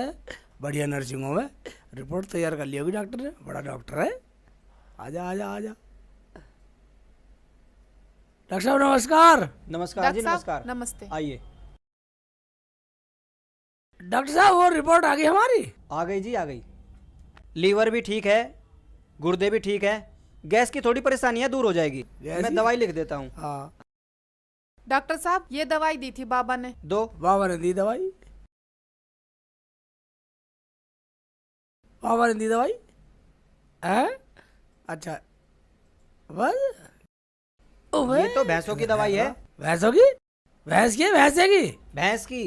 बढ़िया नर्सिंग होम है, रिपोर्ट तैयार कर ली होगी डॉक्टर ने, बड़ा डॉक्टर है। आजा आजा आजा। डॉक्टर साहब नमस्कार। नमस्कार जी, डॉक्टर साहब, नमस्कार, नमस्ते। आइए। डॉक्टर साहब वो रिपोर्ट आ गई हमारी? आ गई जी, आ गई। लीवर भी ठीक है, गुर्दे भी ठीक है, गैस की थोड़ी परेशानियां दूर हो जाएगी। गैस मैं की? दवाई लिख देता हूँ। हाँ, डॉक्टर साहब, ये दवाई दी थी बाबा ने। दो। बाबा ने दी दवाई? बाबा ने दी दवाई है? अच्छा, बस? ये तो भैंसों की दवाई है। भैंसों की? भैंस की? भैंसे की? भैंस की।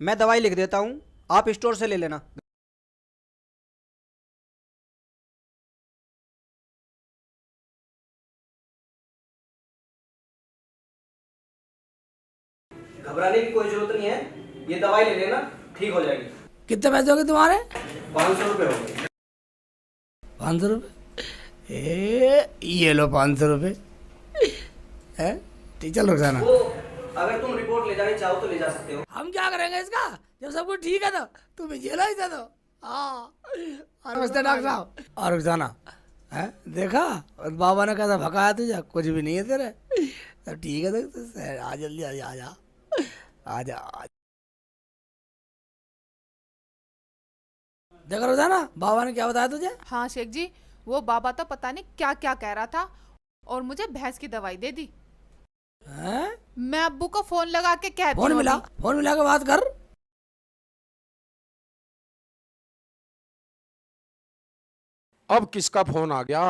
मैं दवाई लिख देता हूँ, आप स्टोर से ले लेना। घबराने की कोई जरूरत नहीं है, ये दवाई ले लेना, ठीक हो जाएगी। कितने पैसे हो गए तुम्हारे? 500 रुपये हो गए। 500 रुपये? ये लो 500 रुपये है, ठीक। चल रुकसाना, वो अगर तुम रिपोर्ट ले जानी चाहो तो ले जा सकते हो। हम क्या करेंगे इसका, जब सब कुछ ठीक है तो तुम जेल ही दे दो। हाँ, नमस्ते डॉक्टर साहब। और रुकसाना है, देखा और बाबा ने कैसा भगाया तुझे, कुछ भी नहीं है तेरे। तो ठीक है, तो आ जल्दी आ जा, आ जा आ जा। देखा रुकसाना, बाबा ने क्या बताया तुझे? हाँ शेख जी, वो बाबा तो पता नहीं क्या क्या कह रहा था और मुझे भैंस की दवाई दे दी। हैं? मैं अब्बू को फोन लगा के कहती फोन हूँ मिला, अभी। फोन मिला के बात कर। अब किसका फोन आ गया?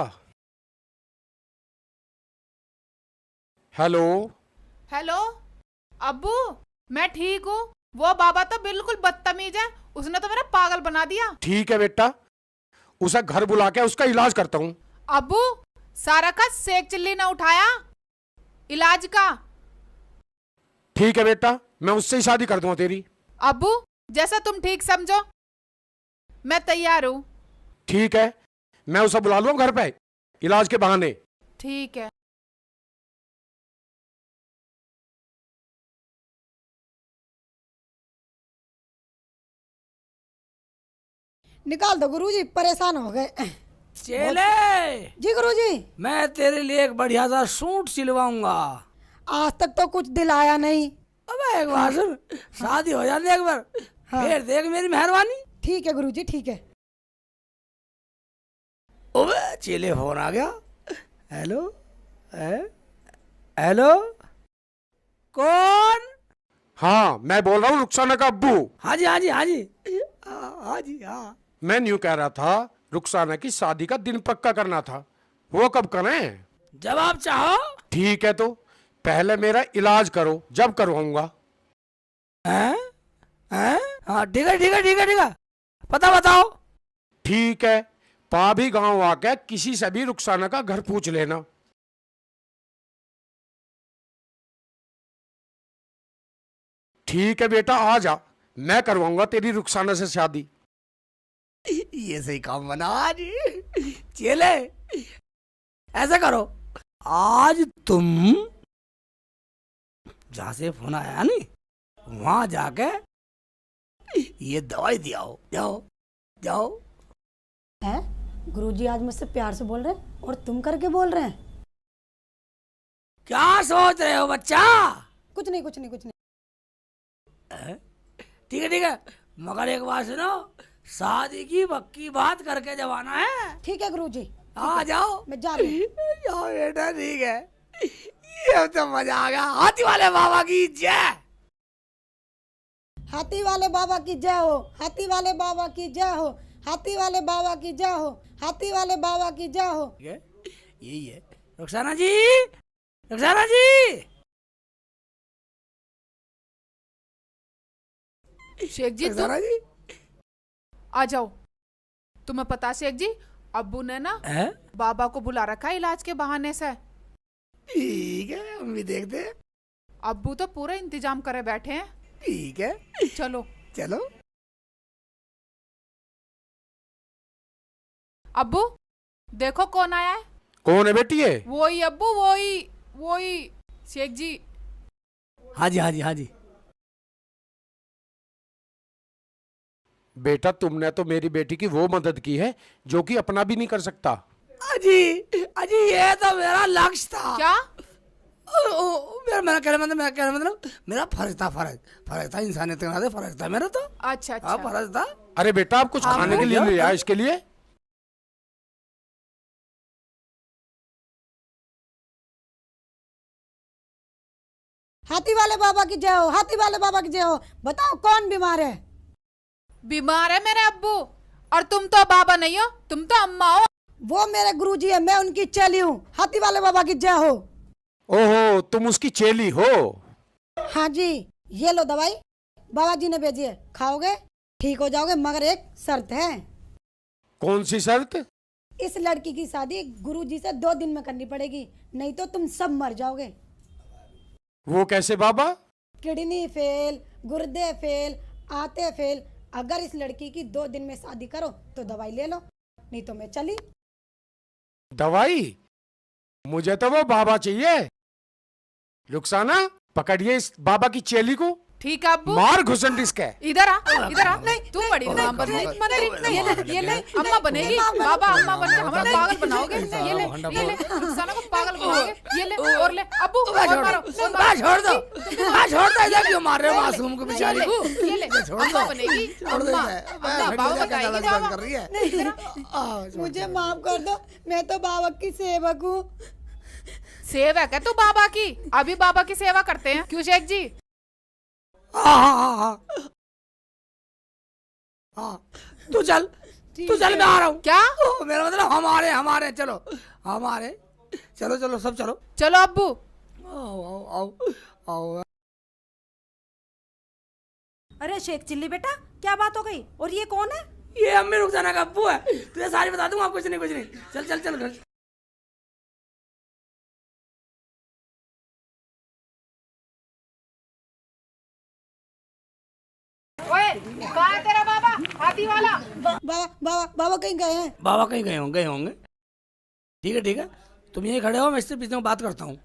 हेलो। हेलो अब्बू, मैं ठीक हूँ। वो बाबा तो बिल्कुल बदतमीज है, उसने तो मेरा पागल बना दिया। ठीक है बेटा, उसे घर बुला के उसका इलाज करता हूँ। अब्बू, सारा का सेक चिल्ली ना उठाया इलाज का। ठीक है बेटा, मैं उससे ही शादी कर दूंगा तेरी। अब्बू, जैसा तुम ठीक समझो, मैं तैयार हूँ। ठीक है, मैं उसे बुला लूंगा घर पे इलाज के बहाने। ठीक है। निकाल दो गुरुजी, परेशान हो गए। चेले, जी गुरुजी। मैं तेरे लिए एक बढ़िया सा सूट सिलवाऊंगा। आज तक तो कुछ दिलाया नहीं। अबे एक बार सुन, शादी हो जाने एक बार, फिर देख मेरी मेहरबानी। ठीक है गुरुजी, ठीक है। ओबे चेले, फोन आ गया। हेलो, हेलो, कौन? हाँ, मैं बोल रहा हूँ रुखसाना का अब्बू। हाँ जी, हाँ जी, हाँ जी, हाँ जी, हाँ। मैं न्यू कह रहा था, रुखसाना की शादी का दिन पक्का करना था, वो कब करें? जब आप चाहो। ठीक है, तो पहले मेरा इलाज करो, जब करवाऊंगा। हैं? हैं? हाँ ठीक है, ठीक है, ठीक है, ठीक है, पता बताओ। ठीक है, पाभी गांव आके किसी से भी रुखसाना का घर पूछ लेना। ठीक है बेटा, आ जा, मैं करवाऊंगा तेरी रुखसाना से शादी। ये सही काम बना आज। चेले, ऐसा करो, आज तुम जहां से फोन आया नहीं, वहां जाके ये दवाई दियाओ। जाओ जाओ। है गुरुजी आज मुझसे प्यार से बोल रहे हैं और तुम करके बोल रहे हैं। क्या सोच रहे हो बच्चा? कुछ नहीं, कुछ नहीं, कुछ नहीं। ठीक है, ठीक है, मगर एक बात सुनो, शादी की पक्की बात करके जब आना है। ठीक है गुरुजी। आ जाओ। मैं जा रही हूँ। जाओ बेटा, ठीक है। ये तो मजा आ गया। हाथी वाले बाबा की जय। हाथी वाले बाबा की जय हो, हाथी वाले बाबा की जय हो, हाथी वाले बाबा की जय हो, हाथी वाले बाबा की जय हो। ठीक है, यही है। रुखसाना जी, रुखसाना जी। शेख जी, रुखसाना जी, आ जाओ। तुम्हें पता शेख जी, अब्बू ने ना बाबा को बुला रखा है इलाज के बहाने से। ठीक है, हम भी देखते हैं। अब्बू तो पूरा इंतजाम करे बैठे हैं। ठीक है, चलो चलो। अब्बू, देखो कौन आया है। कौन है बेटी? है वही अब्बू, वही वही शेख जी। हाँ जी, हाँ जी, हाँ जी। बेटा, तुमने तो मेरी बेटी की वो मदद की है जो कि अपना भी नहीं कर सकता। अजी, अजी, ये तो मेरा लक्ष्य था। क्या? मेरा कहने मतलब मेरा फर्ज था, इंसानियत के नाते फर्ज था मेरा तो। अच्छा अच्छा। हाँ, फर्ज था। अरे बेटा, आप कुछ खाने के लिए ले आए इसके लिए? हाथी वाले बाबा की जय हो, हाथी वाले बाबा की जय हो। बताओ कौन बीमार है? बीमार है मेरे अब्बू, और तुम तो बाबा नहीं हो, तुम तो अम्मा हो। वो मेरे गुरुजी है, मैं उनकी चेली हूँ। हाथी वाले बाबा की जय हो। ओहो, तुम उसकी चेली हो? हाँ जी, ये लो दवाई, बाबा जी ने भेजी है, खाओगे ठीक हो जाओगे, मगर एक शर्त है। कौन सी शर्त? इस लड़की की शादी गुरुजी से 2 दिन में करनी पड़ेगी, नहीं तो तुम सब मर जाओगे। वो कैसे बाबा? किडनी फेल, गुर्दे फेल, आते फेल। अगर इस लड़की की 2 दिन में शादी करो तो दवाई ले लो, नहीं तो मैं चली। दवाई? मुझे तो वो बाबा चाहिए। रुखसाना, पकड़िए इस बाबा की चेली को। ठीक है अब्बू। मार घुसन इसके। इधर आ, इधर आ। तू बड़ी नाम बनेगी, ये ले अम्मा बनेगी, बाबा अम्मा बन के हमें पागल बनाओगे। ये ले रुखसाना को पागल बनाओगे। ये ले और ले अब्बू, और मारो। छोड़ दो, छोड़ दो। इधर क्यों मार रहे हो मासूम को, बेचारी को? ये ले अम्मा बनेगी, अम्मा बाबा बताएगी बाबा। कर रही है। मुझे माफ कर दो, मैं तो बाबा की सेवक हूँ। सेवक है तू बाबा की? अभी बाबा की सेवा करते हैं, क्यों शेख जी? हाँ, तू चल, तू चल, मैं आ रहा हूँ। क्या? मेरा मतलब हमारे हमारे चलो, हमारे चलो चलो सब चलो। चलो अब्बू। आओ आओ आओ आओ। अरे शेख चिल्ली बेटा, क्या बात हो गई? और ये कौन है? ये अम्मी रुखसाना का अब्बू है, तुझे सारी बता दूंगा। कुछ नहीं कुछ नहीं, चल चल चल घर। ओए, कहाँ है तेरा बाबा हाथी वाला? बाबा कहीं गए हैं? बाबा कहीं गए होंगे। ठीक है, तुम यहीं खड़े हो, मैं इससे पीछे बात करता हूँ।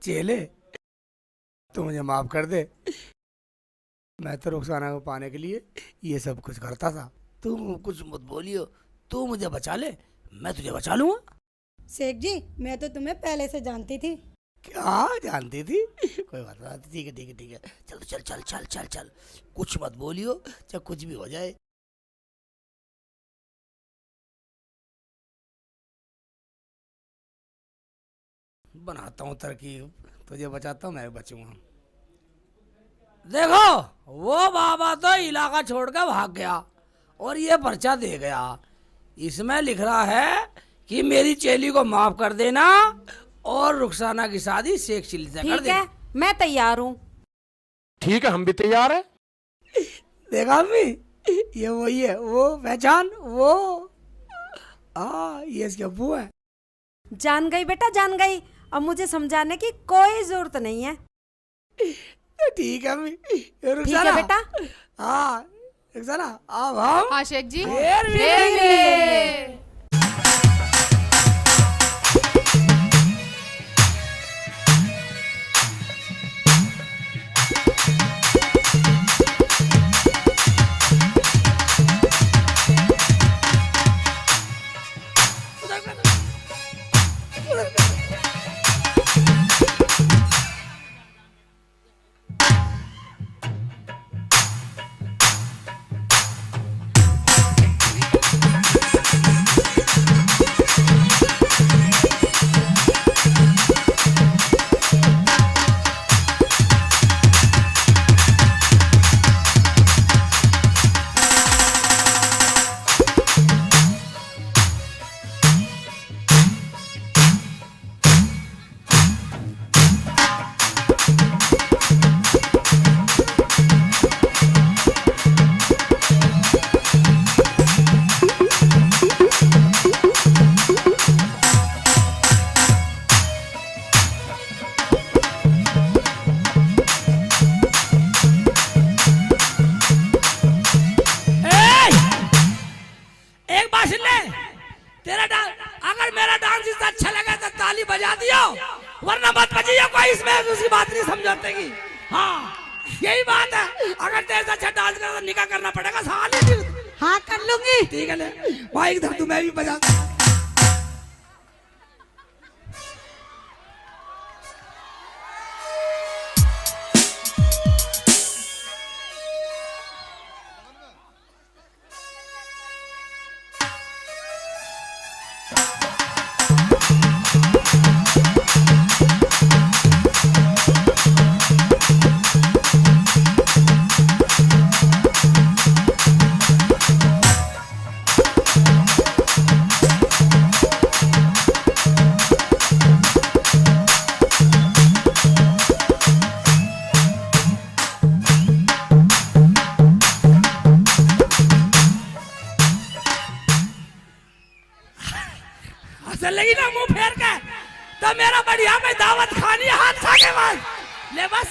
चेले, तू मुझे माफ कर दे। मैं तो रुखसाना को पाने के लिए ये सब कुछ करता था। तू कुछ मत बोलियो, तू मुझे बचा ले, मैं तुझे बचा लूंगा। शेख जी, मैं तो तुम्हें पहले से जानती थी। क्या जानती थी? कोई बात नहीं, ठीक है। चल चल चल चल चल चल, कुछ मत बोलियो, चाहे कुछ भी हो जाए। बनाता हूँ तरकीब, तुझे बचाता हूँ, मैं बचूंगा। देखो, वो बाबा तो इलाका छोड़कर भाग गया और ये पर्चा दे गया। इसमें लिख रहा है कि मेरी चेली को माफ कर देना और रुखसाना की शादी शेख चिल्ली से कर ठीक देना। है, मैं तैयार हूँ। ठीक है, हम भी तैयार हैं। देखा अम्मी, ये वही है, वो पहचान, वो ये इसके अब्बू है। जान गई बेटा, जान गई। अब मुझे समझाने की कोई जरूरत नहीं है। ठीक है अम्मी, ठीक है रुखसाना। बेटा। हाँ रुखसाना, अब हम हाँ शेख जी। फिर मिलेंगे। बजा दियो, वरना मत बजियो, कोई इसमें दूसरी बात नहीं समझाते की। हाँ यही बात है, अगर तेरे से अच्छा डांस करो तो निकाह करना पड़ेगा साले। हाँ कर लूंगी। ठीक है ले भाई, इधर तू मैं भी बजा। लगी ना मुंह फेर के तो मेरा बढ़िया में दावत खानी है, हाथ खा के बाद ले बस।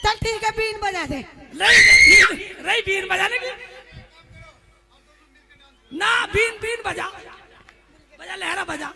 चल ठीक है, बीन बजा दे। रही बीन बजाने की ना, बीन बीन बजा बजा, लहरा बजा।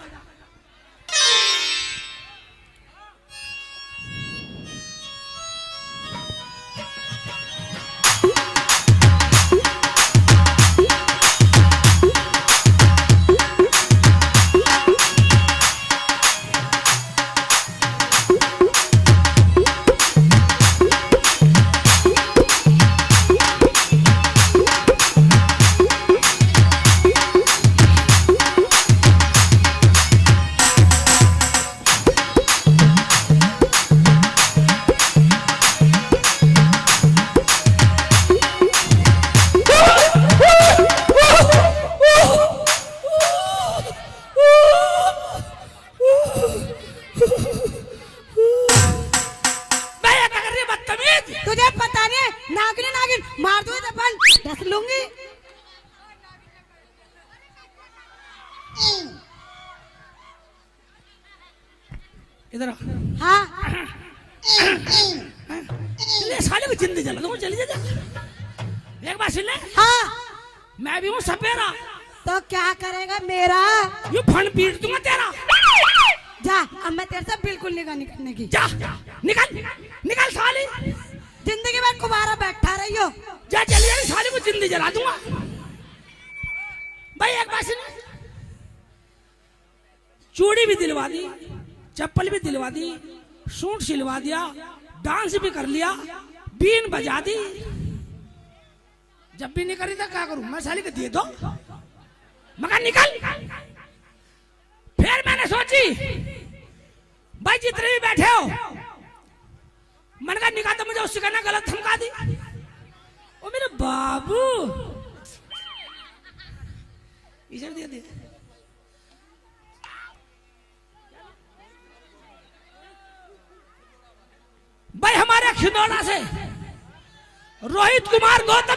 इधर आओ। हाँ ले साले को जिंदगी जला दूंगा, चली जा। एक बात सुन ले, हाँ मैं भी हूँ सपेरा, तो क्या करेगा मेरा? यू फन पीट दूंगा तेरा। जा, अब मैं तेरे से बिल्कुल निगाह नहीं करने की। जा निकल निकल साली, जिंदगी में कुबारा बैठा रही हो। जा चली जा, साली को जिंदगी जला दूंगा। भाई एक बात सुन, चूड़ी भी दिलवा दी, चप्पल भी दिलवा दी, सूट सिलवा दिया, डांस भी कर लिया, बीन बजा दी। जब भी नहीं करी तो क्या करूं मैं? साली को दे दो मगर निकल। फिर मैंने सोची भाई जितने भी बैठे हो, मन का निकाह तो मुझे उससे कहना गलत थमका दी। ओ मेरे बाबू इधर दे दे। भाई हमारे खिदौना से रोहित कुमार गौतम